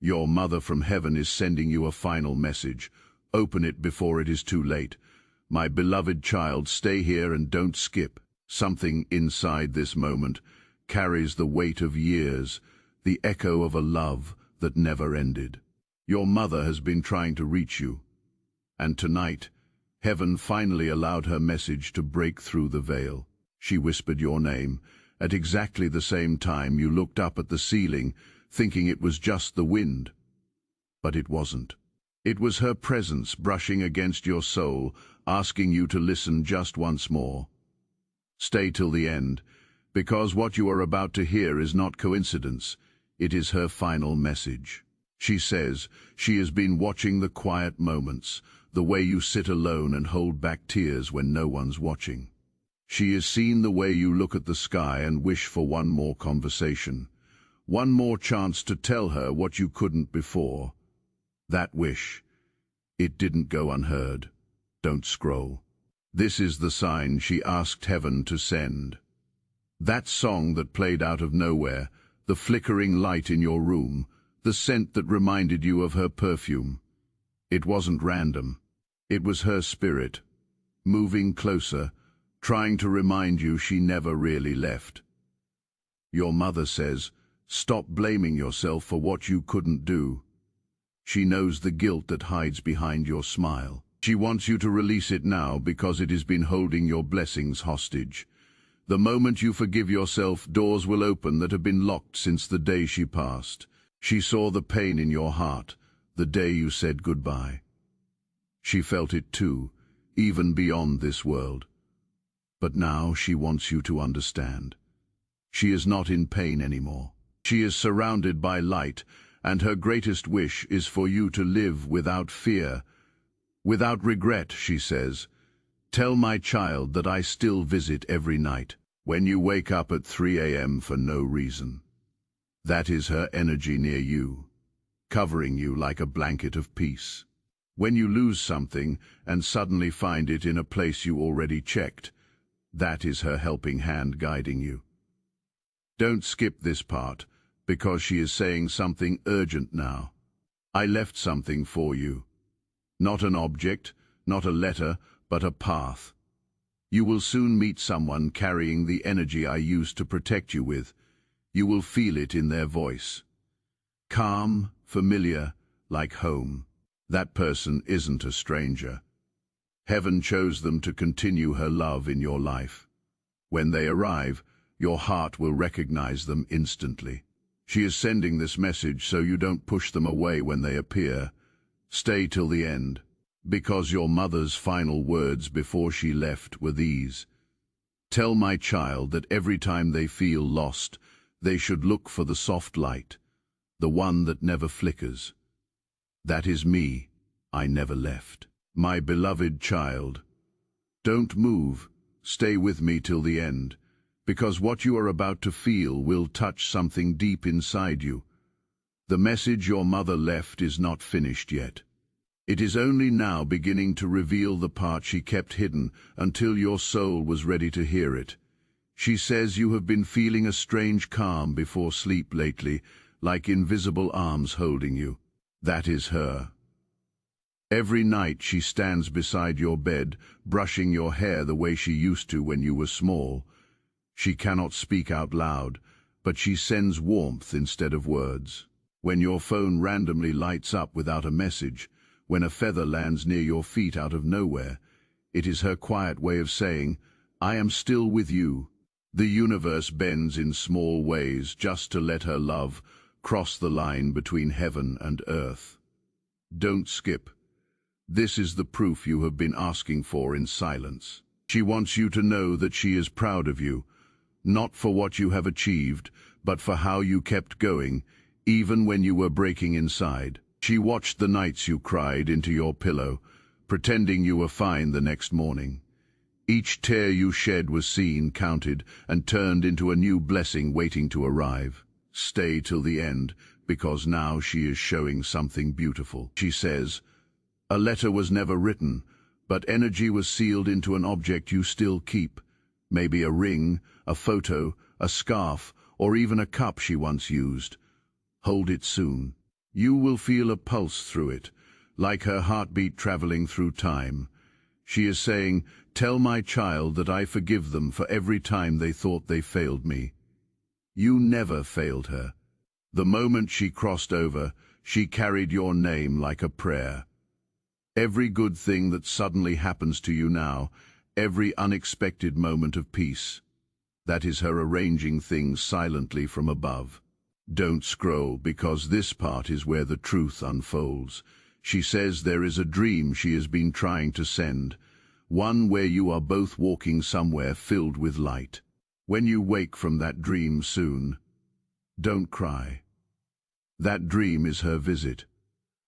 Your mother from heaven is sending you a final message. Open it before it is too late. My beloved child, stay here and don't skip. Something inside this moment carries the weight of years, the echo of a love that never ended. Your mother has been trying to reach you, and tonight, heaven finally allowed her message to break through the veil. She whispered your name. At exactly the same time, you looked up at the ceiling, thinking it was just the wind. But it wasn't. It was her presence brushing against your soul, asking you to listen just once more. Stay till the end, because what you are about to hear is not coincidence. It is her final message. She says she has been watching the quiet moments, the way you sit alone and hold back tears when no one's watching. She has seen the way you look at the sky and wish for one more conversation, one more chance to tell her what you couldn't before. That wish, it didn't go unheard. Don't scroll. This is the sign she asked heaven to send. That song that played out of nowhere, the flickering light in your room, the scent that reminded you of her perfume. It wasn't random. It was her spirit, moving closer, trying to remind you she never really left. Your mother says, stop blaming yourself for what you couldn't do. She knows the guilt that hides behind your smile. She wants you to release it now because it has been holding your blessings hostage. The moment you forgive yourself, doors will open that have been locked since the day she passed. She saw the pain in your heart, the day you said goodbye. She felt it too, even beyond this world. But now she wants you to understand. She is not in pain anymore. She is surrounded by light, and her greatest wish is for you to live without fear, without regret, she says. Tell my child that I still visit every night, when you wake up at 3 a.m. for no reason. That is her energy near you, covering you like a blanket of peace. When you lose something and suddenly find it in a place you already checked, that is her helping hand guiding you. Don't skip this part, because she is saying something urgent now. I left something for you. Not an object, not a letter, but a path. You will soon meet someone carrying the energy I used to protect you with. You will feel it in their voice. Calm, familiar, like home. That person isn't a stranger. Heaven chose them to continue her love in your life. When they arrive, your heart will recognize them instantly. She is sending this message so you don't push them away when they appear. Stay till the end, because your mother's final words before she left were these. Tell my child that every time they feel lost, they should look for the soft light, the one that never flickers. That is me. I never left. My beloved child, don't move. Stay with me till the end, because what you are about to feel will touch something deep inside you. The message your mother left is not finished yet. It is only now beginning to reveal the part she kept hidden until your soul was ready to hear it. She says you have been feeling a strange calm before sleep lately, like invisible arms holding you. That is her. Every night she stands beside your bed, brushing your hair the way she used to when you were small. She cannot speak out loud, but she sends warmth instead of words. When your phone randomly lights up without a message, when a feather lands near your feet out of nowhere, it is her quiet way of saying, I am still with you. The universe bends in small ways just to let her love cross the line between heaven and earth. Don't skip. This is the proof you have been asking for in silence. She wants you to know that she is proud of you, not for what you have achieved, but for how you kept going, even when you were breaking inside. She watched the nights you cried into your pillow, pretending you were fine the next morning. Each tear you shed was seen, counted, and turned into a new blessing waiting to arrive. Stay till the end, because now she is showing something beautiful. She says, a letter was never written, but energy was sealed into an object you still keep. Maybe a ring, a photo, a scarf, or even a cup she once used. Hold it soon. You will feel a pulse through it, like her heartbeat traveling through time. She is saying, "Tell my child that I forgive them for every time they thought they failed me." You never failed her. The moment she crossed over, she carried your name like a prayer. Every good thing that suddenly happens to you now, every unexpected moment of peace, that is her arranging things silently from above. Don't scroll, because this part is where the truth unfolds. She says there is a dream she has been trying to send, one where you are both walking somewhere filled with light. When you wake from that dream soon, don't cry. That dream is her visit,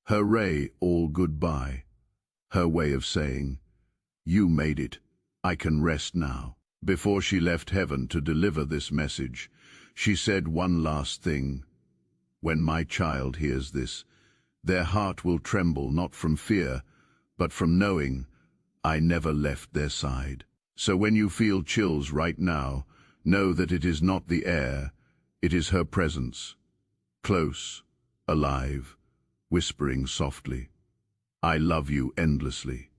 her ray all goodbye, her way of saying, "You made it, I can rest now." Before she left heaven to deliver this message, she said one last thing. When my child hears this, their heart will tremble not from fear, but from knowing I never left their side. So when you feel chills right now, know that it is not the air, it is her presence, close, alive, whispering softly, "I love you endlessly.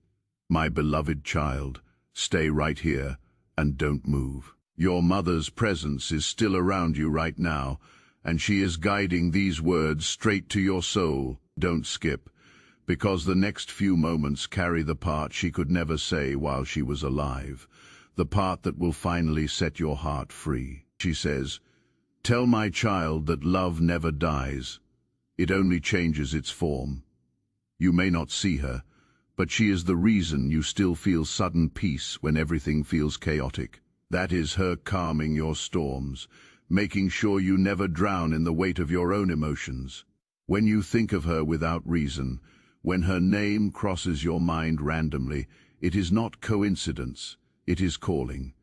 My beloved child, stay right here and don't move." Your mother's presence is still around you right now, and she is guiding these words straight to your soul. Don't skip, because the next few moments carry the part she could never say while she was alive, the part that will finally set your heart free. She says, "Tell my child that love never dies. It only changes its form." You may not see her, but she is the reason you still feel sudden peace when everything feels chaotic. That is her calming your storms, making sure you never drown in the weight of your own emotions. When you think of her without reason, when her name crosses your mind randomly, it is not coincidence, it is calling.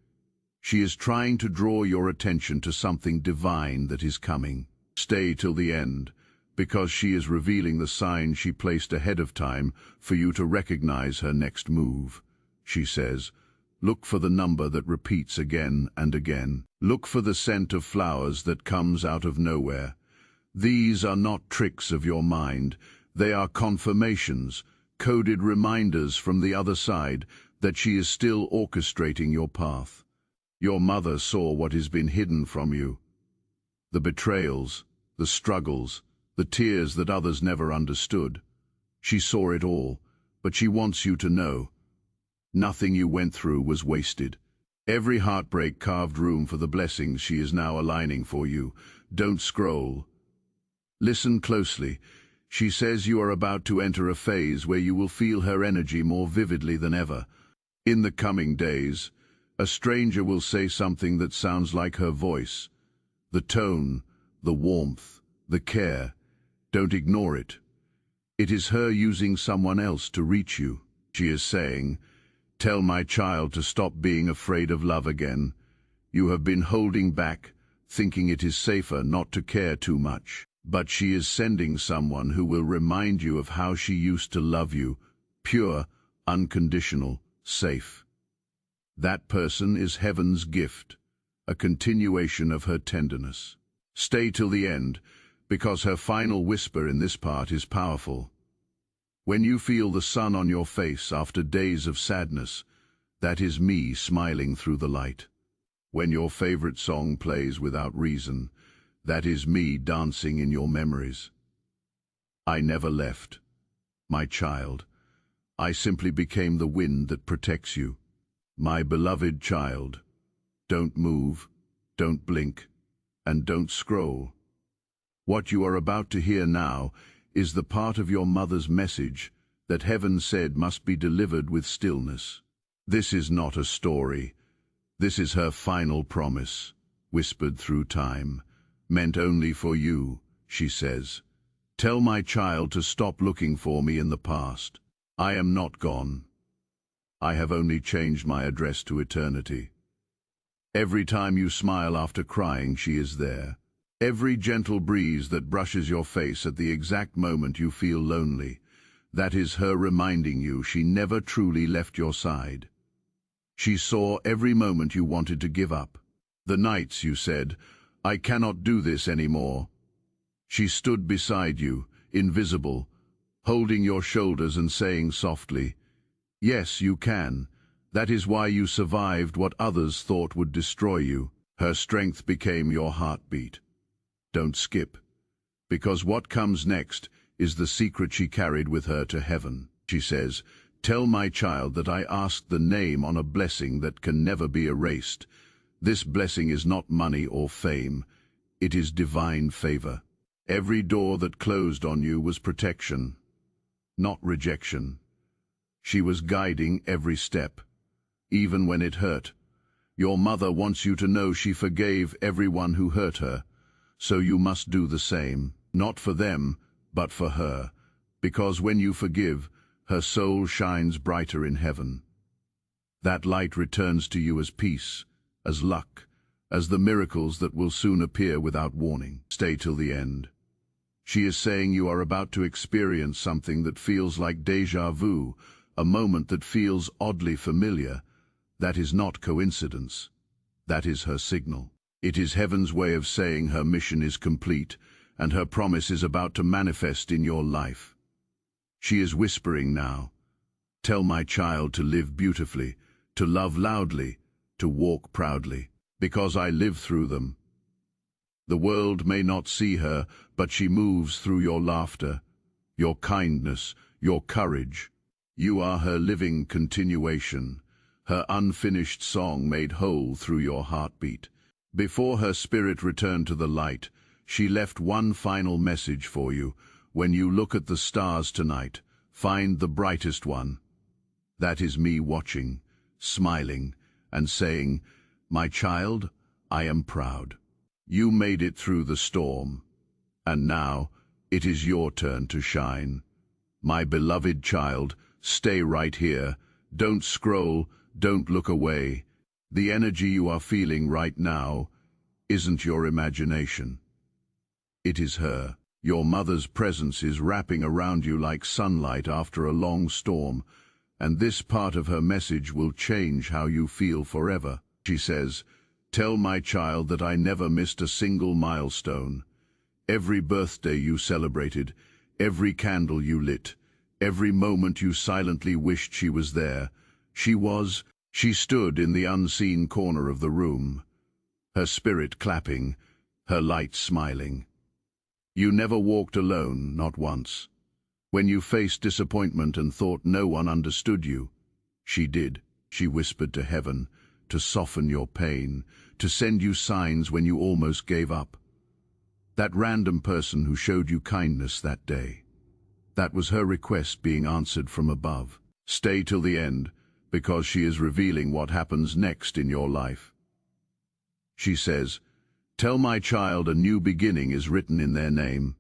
She is trying to draw your attention to something divine that is coming. Stay till the end, because she is revealing the signs she placed ahead of time for you to recognize her next move. She says, "Look for the number that repeats again and again. Look for the scent of flowers that comes out of nowhere." These are not tricks of your mind. They are confirmations, coded reminders from the other side that she is still orchestrating your path. Your mother saw what has been hidden from you. The betrayals, the struggles, the tears that others never understood. She saw it all, but she wants you to know. Nothing you went through was wasted. Every heartbreak carved room for the blessings she is now aligning for you. Don't scroll. Listen closely. She says you are about to enter a phase where you will feel her energy more vividly than ever. In the coming days, a stranger will say something that sounds like her voice. The tone, the warmth, the care. Don't ignore it. It is her using someone else to reach you. She is saying, "Tell my child to stop being afraid of love again. You have been holding back, thinking it is safer not to care too much." But she is sending someone who will remind you of how she used to love you, pure, unconditional, safe. That person is heaven's gift, a continuation of her tenderness. Stay till the end, because her final whisper in this part is powerful. When you feel the sun on your face after days of sadness, that is me smiling through the light. When your favorite song plays without reason, that is me dancing in your memories. I never left, my child. I simply became the wind that protects you. My beloved child, don't move, don't blink, and don't scroll. What you are about to hear now is the part of your mother's message that heaven said must be delivered with stillness. This is not a story. This is her final promise, whispered through time. Meant only for you, she says. Tell my child to stop looking for me in the past. I am not gone. I have only changed my address to eternity. Every time you smile after crying, she is there. Every gentle breeze that brushes your face at the exact moment you feel lonely, that is her reminding you she never truly left your side. She saw every moment you wanted to give up. The nights you said, "I cannot do this anymore." She stood beside you, invisible, holding your shoulders and saying softly, "Yes, you can. That is why you survived what others thought would destroy you." Her strength became your heartbeat. Don't skip, because what comes next is the secret she carried with her to heaven. She says, "Tell my child that I asked the name on a blessing that can never be erased. This blessing is not money or fame. It is divine favor. Every door that closed on you was protection, not rejection. She was guiding every step, even when it hurt. Your mother wants you to know she forgave everyone who hurt her, so you must do the same, not for them, but for her, because when you forgive, her soul shines brighter in heaven. That light returns to you as peace, as luck, as the miracles that will soon appear without warning. Stay till the end. She is saying you are about to experience something that feels like déjà vu, a moment that feels oddly familiar. That is not coincidence. That is her signal. It is heaven's way of saying her mission is complete, and her promise is about to manifest in your life. She is whispering now, "Tell my child to live beautifully, to love loudly, to walk proudly, because I live through them." The world may not see her, but she moves through your laughter, your kindness, your courage. You are her living continuation, her unfinished song made whole through your heartbeat. Before her spirit returned to the light, she left one final message for you. When you look at the stars tonight, find the brightest one. That is me watching, smiling, and saying, "My child, I am proud. You made it through the storm, and now it is your turn to shine. My beloved child, stay right here. Don't scroll, don't look away. The energy you are feeling right now isn't your imagination. It is her. Your mother's presence is wrapping around you like sunlight after a long storm, and this part of her message will change how you feel forever." She says, "Tell my child that I never missed a single milestone. Every birthday you celebrated, every candle you lit, every moment you silently wished she was there. She stood in the unseen corner of the room, her spirit clapping, her light smiling. You never walked alone, not once. When you faced disappointment and thought no one understood you, she did. She whispered to heaven, to soften your pain, to send you signs when you almost gave up. That random person who showed you kindness that day, that was her request being answered from above. Stay till the end, because she is revealing what happens next in your life." She says, "Tell my child a new beginning is written in their name.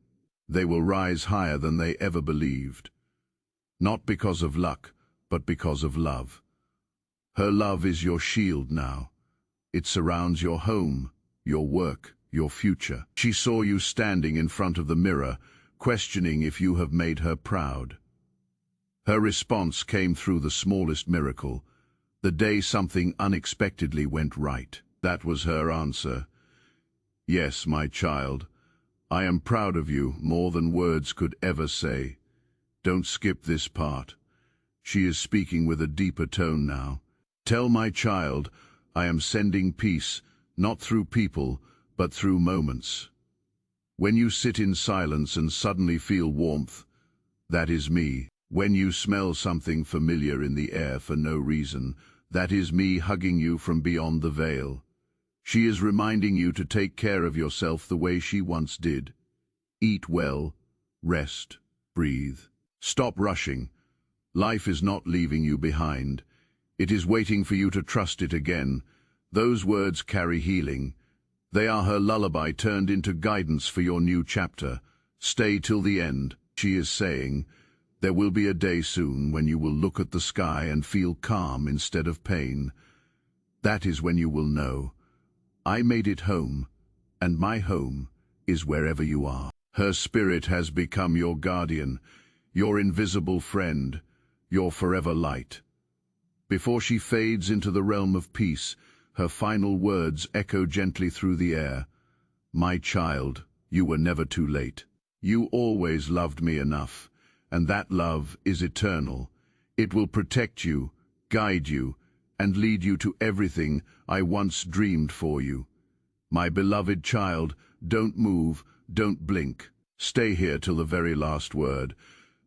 They will rise higher than they ever believed. Not because of luck, but because of love. Her love is your shield now. It surrounds your home, your work, your future." She saw you standing in front of the mirror, questioning if you have made her proud. Her response came through the smallest miracle, the day something unexpectedly went right. That was her answer. "Yes, my child, I am proud of you more than words could ever say. Don't skip this part." She is speaking with a deeper tone now. "Tell my child, I am sending peace, not through people, but through moments. When you sit in silence and suddenly feel warmth, that is me. When you smell something familiar in the air for no reason, that is me hugging you from beyond the veil. She is reminding you to take care of yourself the way she once did. Eat well, rest, breathe. Stop rushing. Life is not leaving you behind. It is waiting for you to trust it again." Those words carry healing. They are her lullaby turned into guidance for your new chapter. Stay till the end. She is saying, there will be a day soon when you will look at the sky and feel calm instead of pain. That is when you will know, I made it home, and my home is wherever you are. Her spirit has become your guardian, your invisible friend, your forever light. Before she fades into the realm of peace, her final words echo gently through the air. "My child, you were never too late. You always loved me enough, and that love is eternal. It will protect you, guide you, and lead you to everything I once dreamed for you. My beloved child, don't move, don't blink. Stay here till the very last word,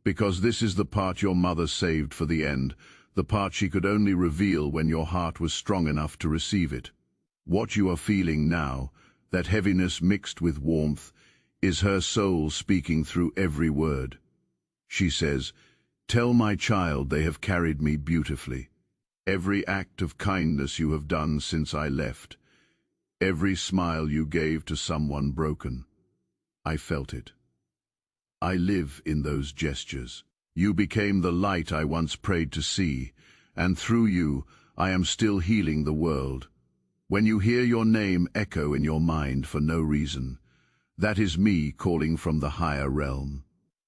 because this is the part your mother saved for the end, the part she could only reveal when your heart was strong enough to receive it. What you are feeling now, that heaviness mixed with warmth, is her soul speaking through every word. She says, "Tell my child they have carried me beautifully. Every act of kindness you have done since I left, every smile you gave to someone broken, I felt it. I live in those gestures. You became the light I once prayed to see, and through you I am still healing the world. When you hear your name echo in your mind for no reason, that is me calling from the higher realm.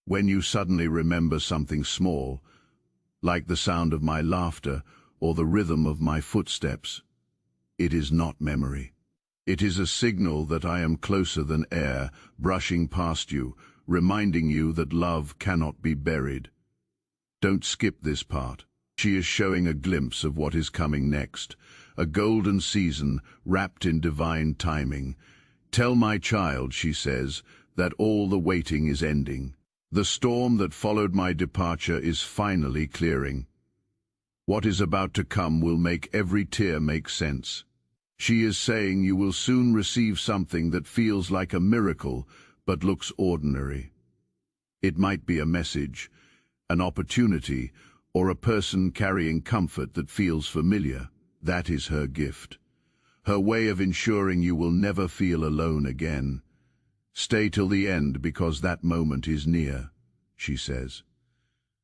When you suddenly remember something small, like the sound of my laughter or the rhythm of my footsteps, it is not memory. It is a signal that I am closer than air, brushing past you, reminding you that love cannot be buried. Don't skip this part. She is showing a glimpse of what is coming next, a golden season wrapped in divine timing. Tell my child, she says, that all the waiting is ending. The storm that followed my departure is finally clearing. What is about to come will make every tear make sense. She is saying you will soon receive something that feels like a miracle, but looks ordinary. It might be a message, an opportunity, or a person carrying comfort that feels familiar. That is her gift. Her way of ensuring you will never feel alone again. Stay till the end because that moment is near, she says.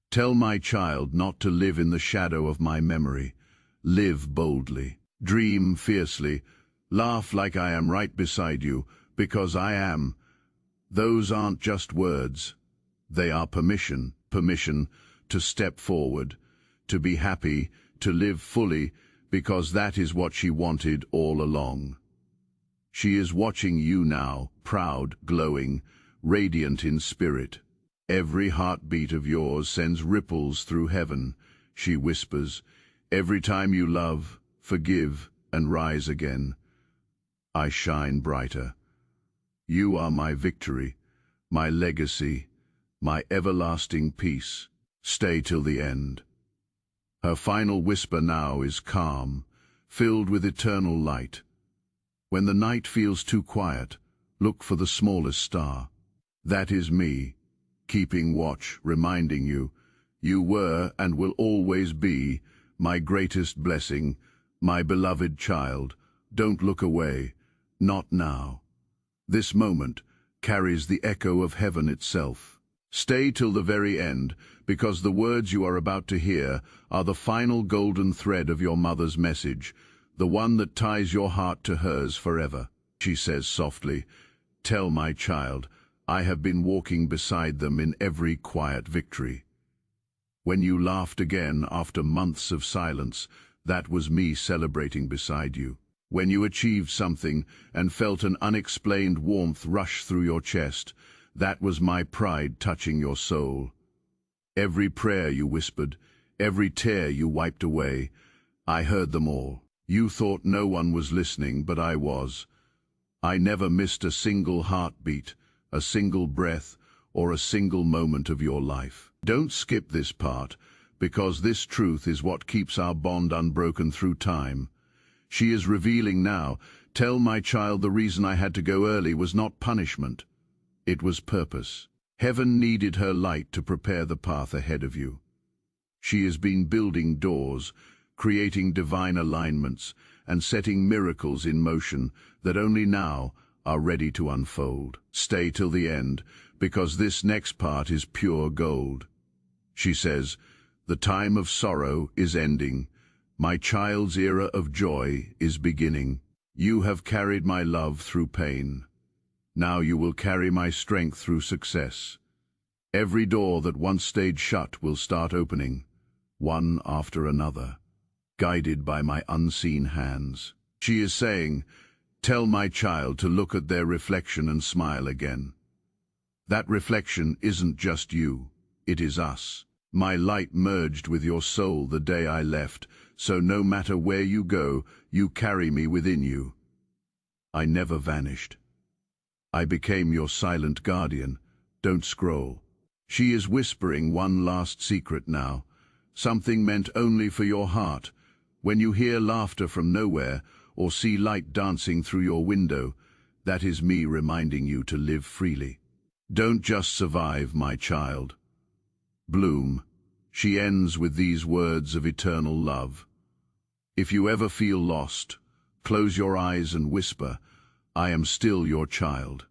Tell my child not to live in the shadow of my memory. Live boldly, dream fiercely, laugh like I am right beside you, because I am. Those aren't just words. They are permission to step forward, to be happy, to live fully, because that is what she wanted all along. She is watching you now, proud, glowing, radiant in spirit. Every heartbeat of yours sends ripples through heaven, she whispers. Every time you love, forgive, and rise again, I shine brighter. You are my victory, my legacy, my everlasting peace. Stay till the end. Her final whisper now is calm, filled with eternal light. When the night feels too quiet, look for the smallest star. That is me, keeping watch, reminding you, you were and will always be my greatest blessing, my beloved child. Don't look away, not now. This moment carries the echo of heaven itself. Stay till the very end, because the words you are about to hear are the final golden thread of your mother's message, the one that ties your heart to hers forever. She says softly, "Tell my child, I have been walking beside them in every quiet victory. When you laughed again after months of silence, that was me celebrating beside you. When you achieved something and felt an unexplained warmth rush through your chest, that was my pride touching your soul. Every prayer you whispered, every tear you wiped away, I heard them all. You thought no one was listening, but I was. I never missed a single heartbeat, a single breath, or a single moment of your life. Don't skip this part, because this truth is what keeps our bond unbroken through time. She is revealing now, tell my child the reason I had to go early was not punishment. It was purpose. Heaven needed her light to prepare the path ahead of you. She has been building doors, creating divine alignments, and setting miracles in motion that only now are ready to unfold. Stay till the end, because this next part is pure gold. She says, the time of sorrow is ending. My child's era of joy is beginning. You have carried my love through pain. Now you will carry my strength through success. Every door that once stayed shut will start opening, one after another, guided by my unseen hands. She is saying, tell my child to look at their reflection and smile again. That reflection isn't just you, it is us. My light merged with your soul the day I left, so no matter where you go, you carry me within you. I never vanished. I became your silent guardian. Don't scroll. She is whispering one last secret now, something meant only for your heart. When you hear laughter from nowhere or see light dancing through your window, that is me reminding you to live freely. Don't just survive, my child. Bloom. She ends with these words of eternal love. If you ever feel lost, close your eyes and whisper, I am still your child.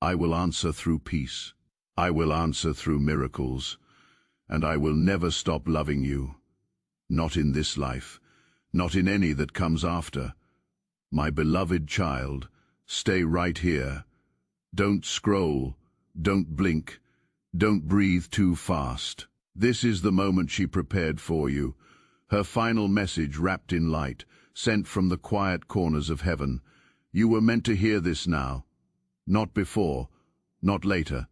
I will answer through peace. I will answer through miracles. And I will never stop loving you. Not in this life, not in any that comes after. My beloved child, stay right here. Don't scroll, don't blink, don't breathe too fast. This is the moment she prepared for you, her final message wrapped in light, sent from the quiet corners of heaven. You were meant to hear this now. Not before, not later.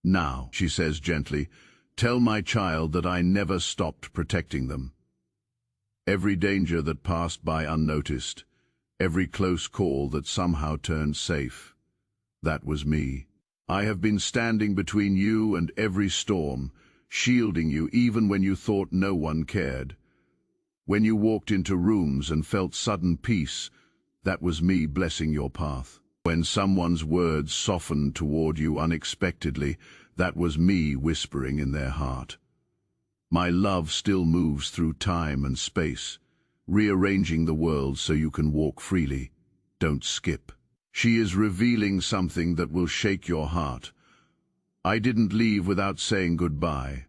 Now, she says gently, tell my child that I never stopped protecting them. Every danger that passed by unnoticed, every close call that somehow turned safe, that was me. I have been standing between you and every storm, shielding you even when you thought no one cared. When you walked into rooms and felt sudden peace, that was me blessing your path. When someone's words softened toward you unexpectedly, that was me whispering in their heart. My love still moves through time and space, rearranging the world so you can walk freely. Don't skip. She is revealing something that will shake your heart. I didn't leave without saying goodbye.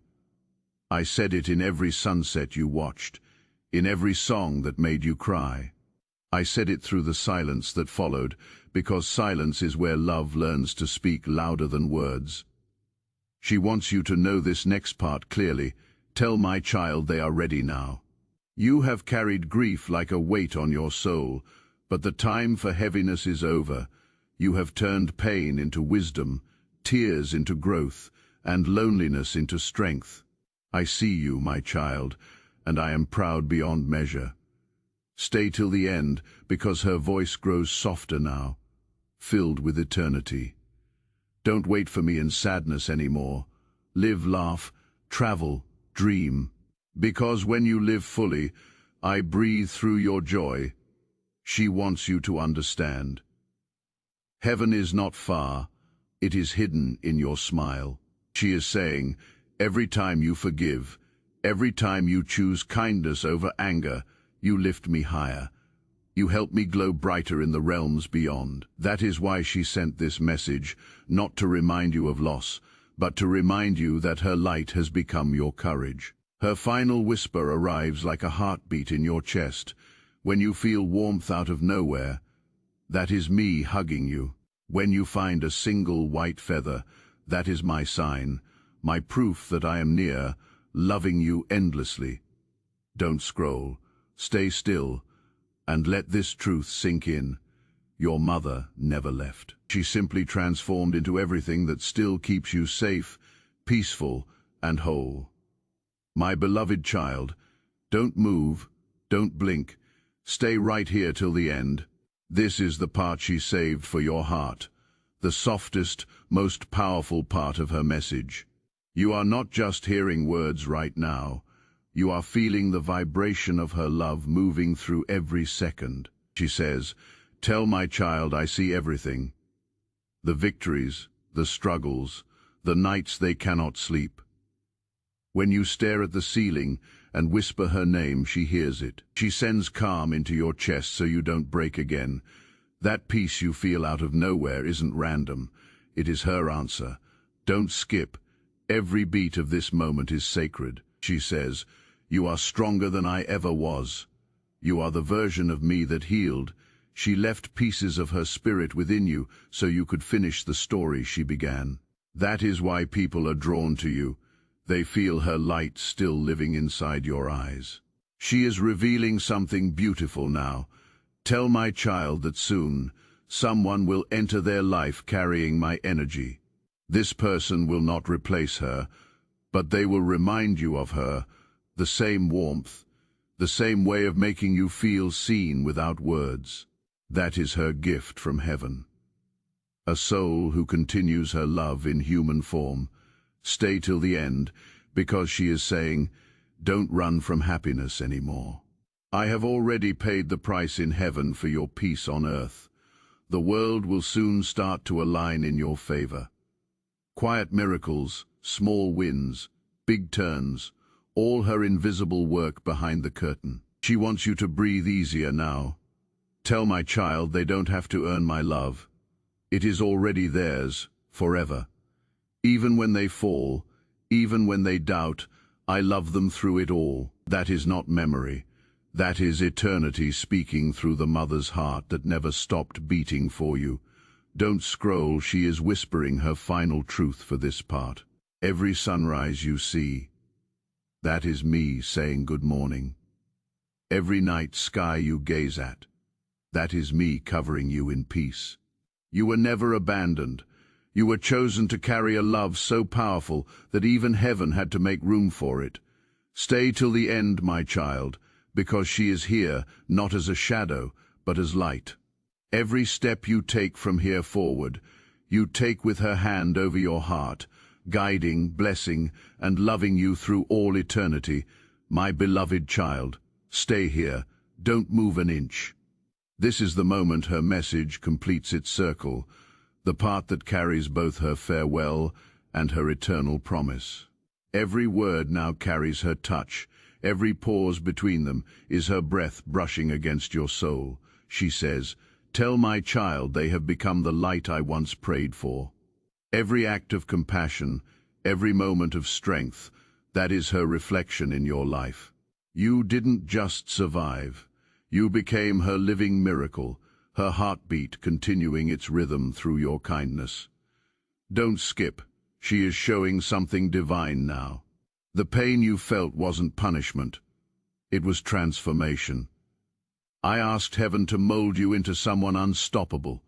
I said it in every sunset you watched, in every song that made you cry. I said it through the silence that followed, because silence is where love learns to speak louder than words. She wants you to know this next part clearly. Tell my child they are ready now. You have carried grief like a weight on your soul, but the time for heaviness is over. You have turned pain into wisdom, tears into growth, and loneliness into strength. I see you, my child, and I am proud beyond measure. Stay till the end, because her voice grows softer now, filled with eternity. Don't wait for me in sadness anymore. Live, laugh, travel, dream. Because when you live fully, I breathe through your joy. She wants you to understand. Heaven is not far, it is hidden in your smile. She is saying, every time you forgive, every time you choose kindness over anger, you lift me higher. You help me glow brighter in the realms beyond. That is why she sent this message, not to remind you of loss, but to remind you that her light has become your courage. Her final whisper arrives like a heartbeat in your chest. When you feel warmth out of nowhere, that is me hugging you. When you find a single white feather, that is my sign, my proof that I am near, loving you endlessly. Don't scroll. Stay still, and let this truth sink in. Your mother never left. She simply transformed into everything that still keeps you safe, peaceful, and whole. My beloved child, don't move, don't blink. Stay right here till the end. This is the part she saved for your heart, the softest, most powerful part of her message. You are not just hearing words right now. You are feeling the vibration of her love moving through every second. She says, tell my child I see everything. The victories, the struggles, the nights they cannot sleep. When you stare at the ceiling and whisper her name, she hears it. She sends calm into your chest so you don't break again. That peace you feel out of nowhere isn't random. It is her answer. Don't skip. Every beat of this moment is sacred. She says, you are stronger than I ever was. You are the version of me that healed. She left pieces of her spirit within you so you could finish the story she began. That is why people are drawn to you. They feel her light still living inside your eyes. She is revealing something beautiful now. Tell my child that soon, someone will enter their life carrying my energy. This person will not replace her, but they will remind you of her, the same warmth, the same way of making you feel seen without words. That is her gift from heaven. A soul who continues her love in human form. Stay till the end, because she is saying, don't run from happiness anymore. I have already paid the price in heaven for your peace on earth. The world will soon start to align in your favor. Quiet miracles, small wins, big turns, all her invisible work behind the curtain. She wants you to breathe easier now. Tell my child they don't have to earn my love. It is already theirs, forever. Even when they fall, even when they doubt, I love them through it all. That is not memory. That is eternity speaking through the mother's heart that never stopped beating for you. Don't scroll, she is whispering her final truth for this part. Every sunrise you see, that is me saying good morning. Every night sky you gaze at, that is me covering you in peace. You were never abandoned. You were chosen to carry a love so powerful that even heaven had to make room for it. Stay till the end, my child, because she is here, not as a shadow, but as light. Every step you take from here forward, you take with her hand over your heart, guiding, blessing, and loving you through all eternity. My beloved child, stay here, don't move an inch. This is the moment her message completes its circle, the part that carries both her farewell and her eternal promise. Every word now carries her touch. Every pause between them is her breath brushing against your soul. She says, tell my child they have become the light I once prayed for. Every act of compassion, every moment of strength, that is her reflection in your life. You didn't just survive. You became her living miracle, her heartbeat continuing its rhythm through your kindness. Don't skip. She is showing something divine now. The pain you felt wasn't punishment. It was transformation. I asked heaven to mold you into someone unstoppable,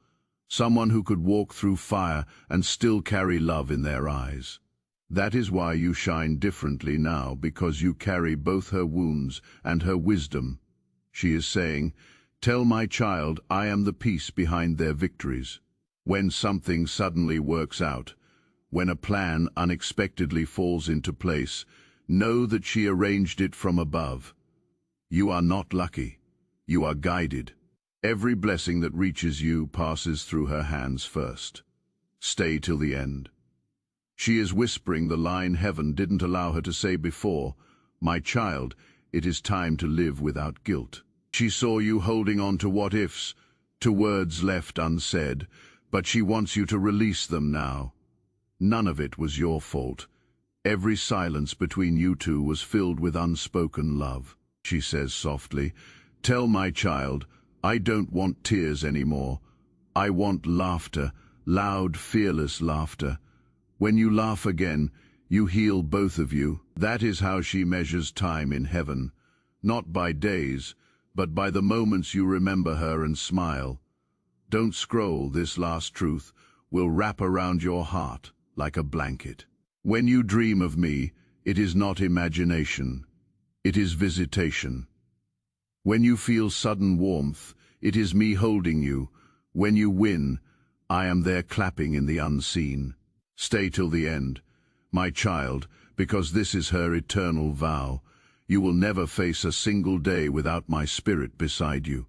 someone who could walk through fire and still carry love in their eyes. That is why you shine differently now, because you carry both her wounds and her wisdom. She is saying, tell my child I am the peace behind their victories. When something suddenly works out, when a plan unexpectedly falls into place, know that she arranged it from above. You are not lucky. You are guided. Every blessing that reaches you passes through her hands first. Stay till the end. She is whispering the line heaven didn't allow her to say before. My child, it is time to live without guilt. She saw you holding on to what-ifs, to words left unsaid, but she wants you to release them now. None of it was your fault. Every silence between you two was filled with unspoken love. She says softly, tell my child, I don't want tears anymore. I want laughter, loud, fearless laughter. When you laugh again, you heal both of you. That is how she measures time in heaven, not by days, but by the moments you remember her and smile. Don't scroll, this last truth will wrap around your heart like a blanket. When you dream of me, it is not imagination, it is visitation. When you feel sudden warmth, it is me holding you. When you win, I am there clapping in the unseen. Stay till the end, my child, because this is her eternal vow. You will never face a single day without my spirit beside you.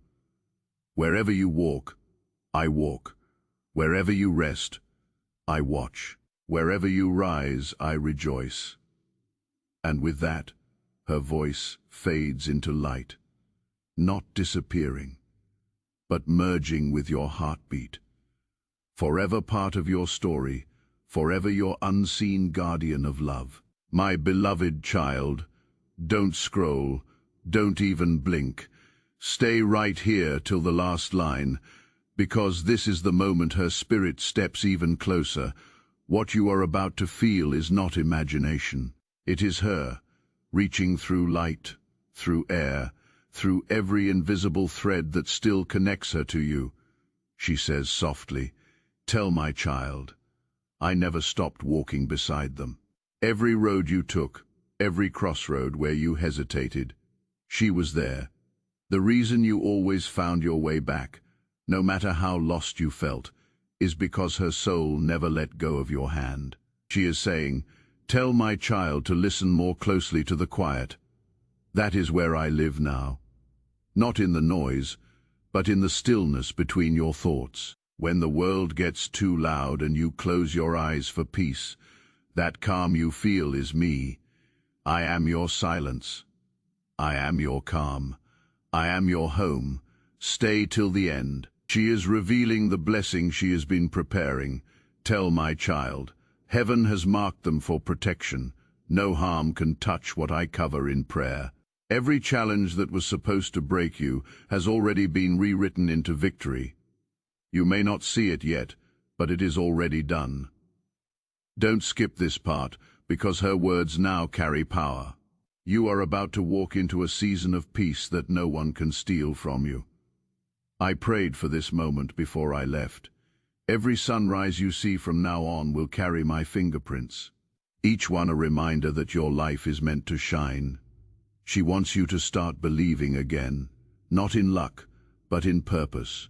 Wherever you walk, I walk. Wherever you rest, I watch. Wherever you rise, I rejoice. And with that, her voice fades into light, not disappearing, but merging with your heartbeat. Forever part of your story, forever your unseen guardian of love. My beloved child, don't scroll, don't even blink. Stay right here till the last line, because this is the moment her spirit steps even closer. What you are about to feel is not imagination. It is her, reaching through light, through air, through every invisible thread that still connects her to you. She says softly, tell my child, I never stopped walking beside them. Every road you took, every crossroad where you hesitated, she was there. The reason you always found your way back, no matter how lost you felt, is because her soul never let go of your hand. She is saying, "Tell my child to listen more closely to the quiet." That is where I live now. Not in the noise, but in the stillness between your thoughts. When the world gets too loud and you close your eyes for peace, that calm you feel is me. I am your silence. I am your calm. I am your home. Stay till the end. She is revealing the blessing she has been preparing. Tell my child, heaven has marked them for protection. No harm can touch what I cover in prayer. Every challenge that was supposed to break you has already been rewritten into victory. You may not see it yet, but it is already done. Don't skip this part, because her words now carry power. You are about to walk into a season of peace that no one can steal from you. I prayed for this moment before I left. Every sunrise you see from now on will carry my fingerprints, each one a reminder that your life is meant to shine. She wants you to start believing again, not in luck, but in purpose.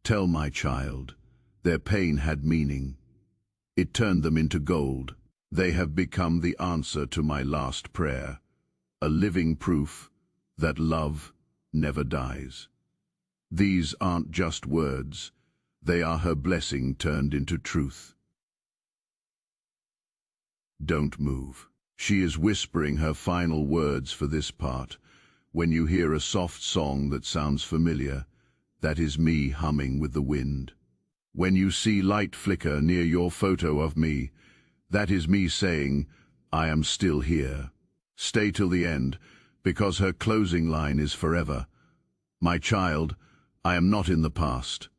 Tell my child, their pain had meaning. It turned them into gold. They have become the answer to my last prayer, a living proof that love never dies. These aren't just words, they are her blessing turned into truth. Don't move. She is whispering her final words for this part. When you hear a soft song that sounds familiar, that is me humming with the wind. When you see light flicker near your photo of me, that is me saying, I am still here. Stay till the end, because her closing line is forever. My child, I am not in the past.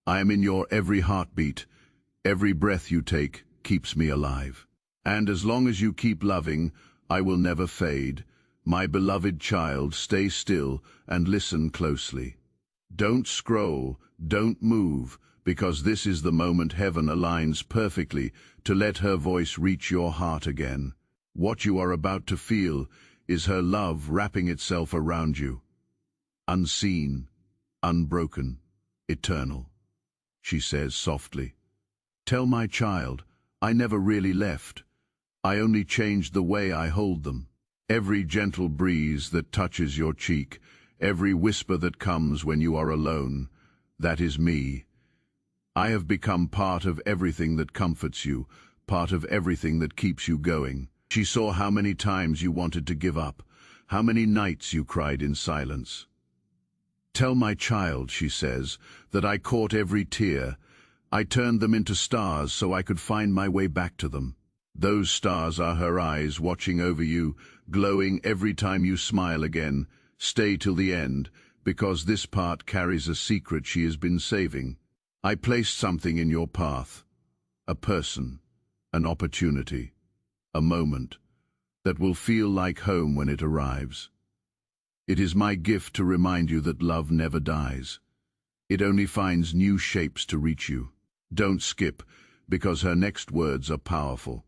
I am in your every heartbeat. Every breath you take keeps me alive. And as long as you keep loving, I will never fade. My beloved child, stay still and listen closely. Don't scroll, don't move, because this is the moment heaven aligns perfectly to let her voice reach your heart again. What you are about to feel is her love wrapping itself around you. Unseen, unbroken, eternal. She says softly, "Tell my child, I never really left. I only changed the way I hold them." Every gentle breeze that touches your cheek, every whisper that comes when you are alone, that is me. I have become part of everything that comforts you, part of everything that keeps you going. She saw how many times you wanted to give up, how many nights you cried in silence. "Tell my child," she says, "that I caught every tear. I turned them into stars so I could find my way back to them." Those stars are her eyes watching over you, glowing every time you smile again. Stay till the end, because this part carries a secret she has been saving. I placed something in your path, a person, an opportunity, a moment that will feel like home when it arrives. It is my gift to remind you that love never dies. It only finds new shapes to reach you. Don't skip, because her next words are powerful.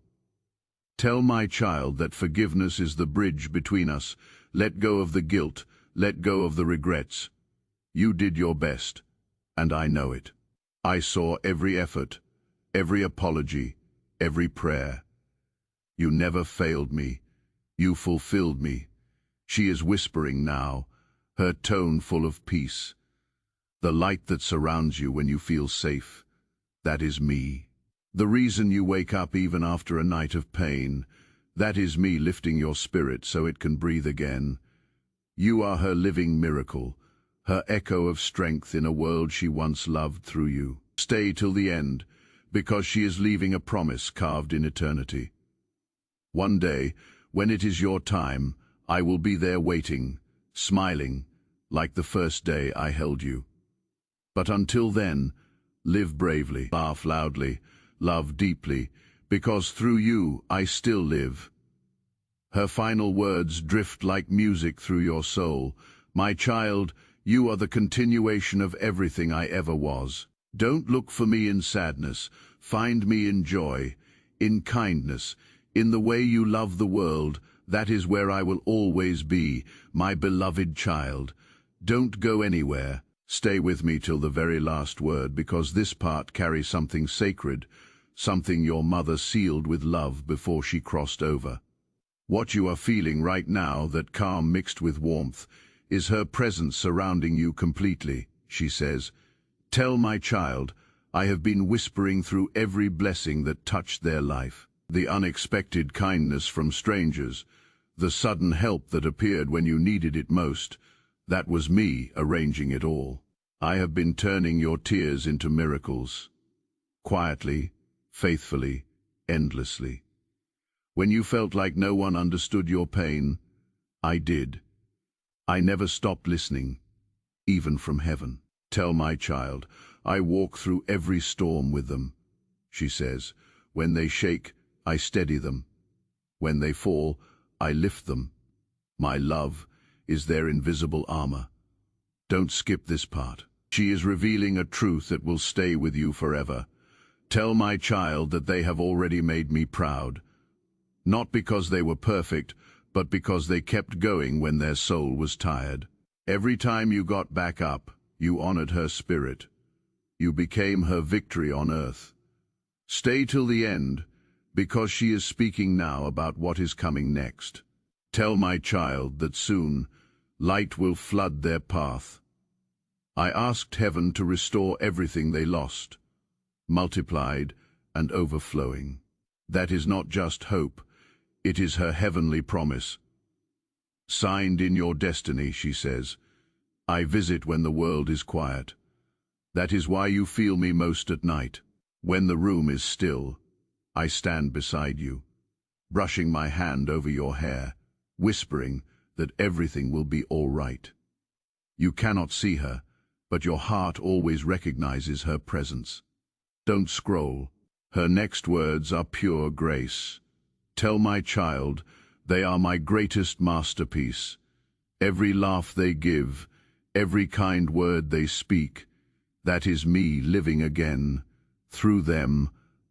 Tell my child that forgiveness is the bridge between us. Let go of the guilt, let go of the regrets. You did your best, and I know it. I saw every effort, every apology, every prayer. You never failed me. You fulfilled me. She is whispering now, her tone full of peace. The light that surrounds you when you feel safe, that is me. The reason you wake up even after a night of pain, that is me lifting your spirit so it can breathe again. You are her living miracle, her echo of strength in a world she once loved through you. Stay till the end, because she is leaving a promise carved in eternity. One day, when it is your time, I will be there waiting, smiling, like the first day I held you. But until then, live bravely, laugh loudly, love deeply, because through you I still live. Her final words drift like music through your soul. My child, you are the continuation of everything I ever was. Don't look for me in sadness. Find me in joy, in kindness, in the way you love the world. That is where I will always be, my beloved child. Don't go anywhere. Stay with me till the very last word, because this part carries something sacred, something your mother sealed with love before she crossed over. What you are feeling right now, that calm mixed with warmth, is her presence surrounding you completely. She says, "Tell my child, I have been whispering through every blessing that touched their life. The unexpected kindness from strangers, the sudden help that appeared when you needed it most, that was me arranging it all. I have been turning your tears into miracles. Quietly, faithfully, endlessly. When you felt like no one understood your pain, I did. I never stopped listening, even from heaven. Tell my child, I walk through every storm with them." She says, "When they shake, I steady them. When they fall, I lift them. My love is their invisible armor." Don't skip this part. She is revealing a truth that will stay with you forever. Tell my child that they have already made me proud. Not because they were perfect, but because they kept going when their soul was tired. Every time you got back up, you honored her spirit. You became her victory on earth. Stay till the end, because she is speaking now about what is coming next. Tell my child that soon light will flood their path. I asked heaven to restore everything they lost, multiplied and overflowing. That is not just hope, it is her heavenly promise. Signed in your destiny, she says. I visit when the world is quiet. That is why you feel me most at night. When the room is still, I stand beside you, brushing my hand over your hair, whispering that everything will be all right. You cannot see her, but your heart always recognizes her presence. Don't scroll. Her next words are pure grace. Tell my child, they are my greatest masterpiece. Every laugh they give, every kind word they speak, that is me living again. Through them,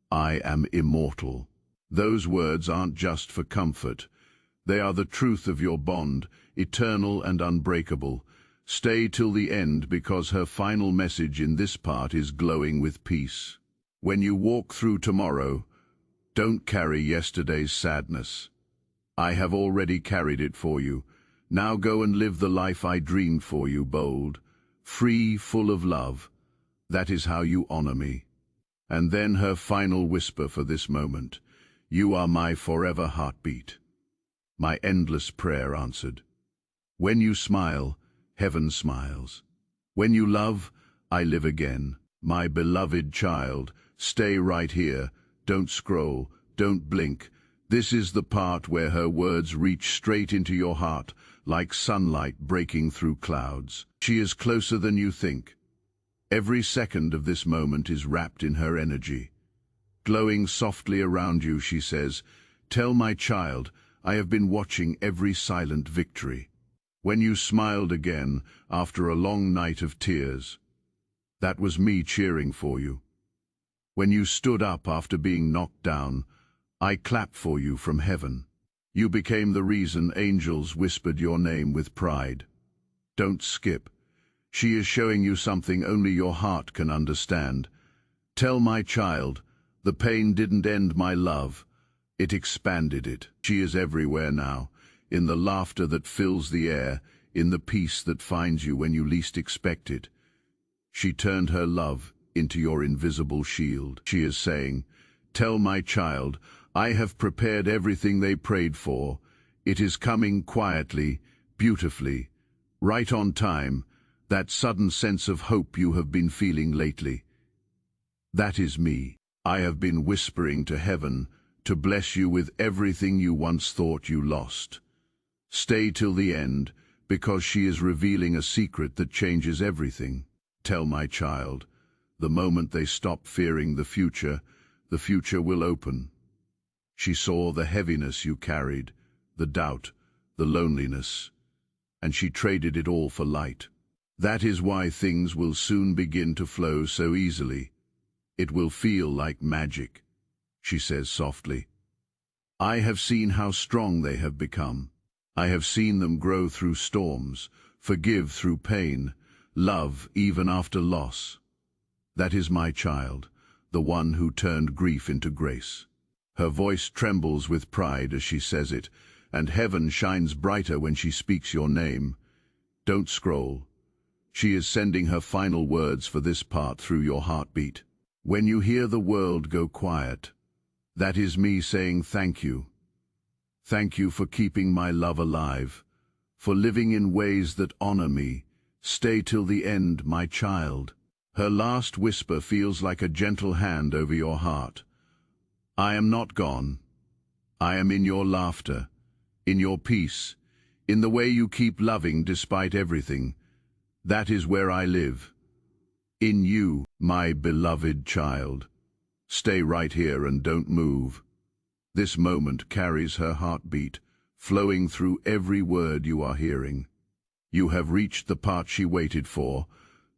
I am immortal. Those words aren't just for comfort. They are the truth of your bond, eternal and unbreakable. Stay till the end, because her final message in this part is glowing with peace. When you walk through tomorrow, don't carry yesterday's sadness. I have already carried it for you. Now go and live the life I dreamed for you, bold, free, full of love. That is how you honor me. And then her final whisper for this moment. You are my forever heartbeat. My endless prayer answered. When you smile, heaven smiles. When you love, I live again. My beloved child, stay right here. Don't scroll, don't blink. This is the part where her words reach straight into your heart, like sunlight breaking through clouds. She is closer than you think. Every second of this moment is wrapped in her energy. Glowing softly around you, she says, tell my child, I have been watching every silent victory. When you smiled again after a long night of tears, that was me cheering for you. When you stood up after being knocked down, I clapped for you from heaven. You became the reason angels whispered your name with pride. Don't skip. She is showing you something only your heart can understand. Tell my child, the pain didn't end my love. It expanded it. She is everywhere now, in the laughter that fills the air, in the peace that finds you when you least expect it. She turned her love into your invisible shield. She is saying, tell my child, I have prepared everything they prayed for. It is coming quietly, beautifully, right on time, that sudden sense of hope you have been feeling lately. That is me. I have been whispering to heaven to bless you with everything you once thought you lost. Stay till the end, because she is revealing a secret that changes everything. Tell my child, the moment they stop fearing the future will open. She saw the heaviness you carried, the doubt, the loneliness, and she traded it all for light. That is why things will soon begin to flow so easily. It will feel like magic, she says softly. I have seen how strong they have become. I have seen them grow through storms, forgive through pain, love even after loss. That is my child, the one who turned grief into grace. Her voice trembles with pride as she says it, and heaven shines brighter when she speaks your name. Don't scroll. She is sending her final words for this part through your heartbeat. When you hear the world go quiet, that is me saying thank you. Thank you for keeping my love alive, for living in ways that honor me. Stay till the end, my child. Her last whisper feels like a gentle hand over your heart. I am not gone. I am in your laughter, in your peace, in the way you keep loving despite everything. That is where I live. In you, my beloved child. Stay right here and don't move. This moment carries her heartbeat, flowing through every word you are hearing. You have reached the part she waited for,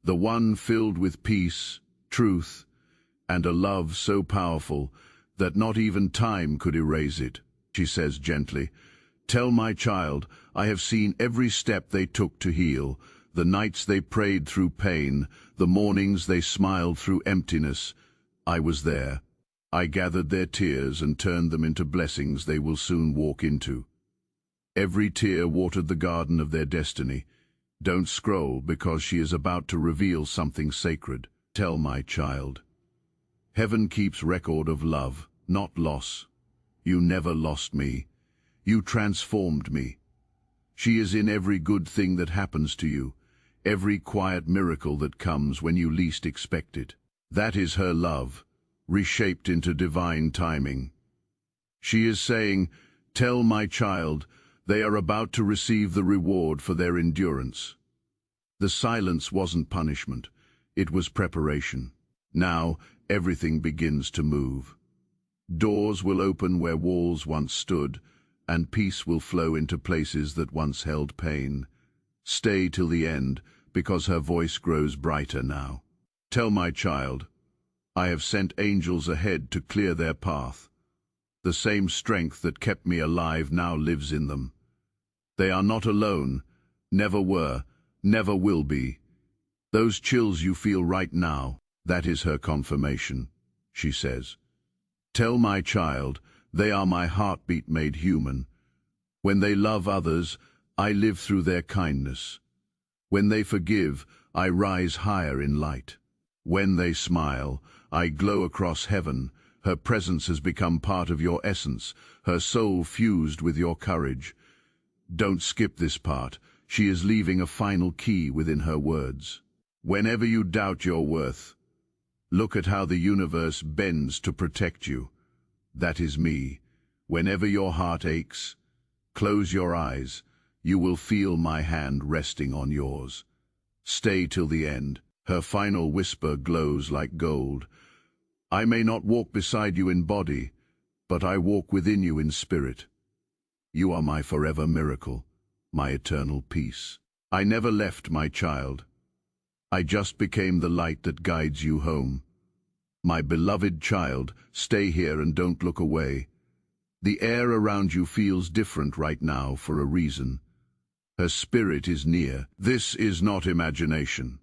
the one filled with peace, truth, and a love so powerful that not even time could erase it. She says gently, tell my child, I have seen every step they took to heal, the nights they prayed through pain, the mornings they smiled through emptiness. I was there. I gathered their tears and turned them into blessings they will soon walk into. Every tear watered the garden of their destiny. Don't scroll, because she is about to reveal something sacred. Tell my child. Heaven keeps record of love, not loss. You never lost me. You transformed me. She is in every good thing that happens to you, every quiet miracle that comes when you least expect it. That is her love, reshaped into divine timing. She is saying, tell my child, they are about to receive the reward for their endurance. The silence wasn't punishment, it was preparation. Now, everything begins to move. Doors will open where walls once stood, and peace will flow into places that once held pain. Stay till the end, because her voice grows brighter now. Tell my child, I have sent angels ahead to clear their path. The same strength that kept me alive now lives in them. They are not alone, never were, never will be. Those chills you feel right now, that is her confirmation, she says. Tell my child, they are my heartbeat made human. When they love others, I live through their kindness. When they forgive, I rise higher in light. When they smile, I glow across heaven. Her presence has become part of your essence, her soul fused with your courage. Don't skip this part. She is leaving a final key within her words. Whenever you doubt your worth, look at how the universe bends to protect you. That is me. Whenever your heart aches, close your eyes. You will feel my hand resting on yours. Stay till the end. Her final whisper glows like gold. I may not walk beside you in body, but I walk within you in spirit. You are my forever miracle, my eternal peace. I never left, my child. I just became the light that guides you home. My beloved child, stay here and don't look away. The air around you feels different right now for a reason. Her spirit is near. This is not imagination.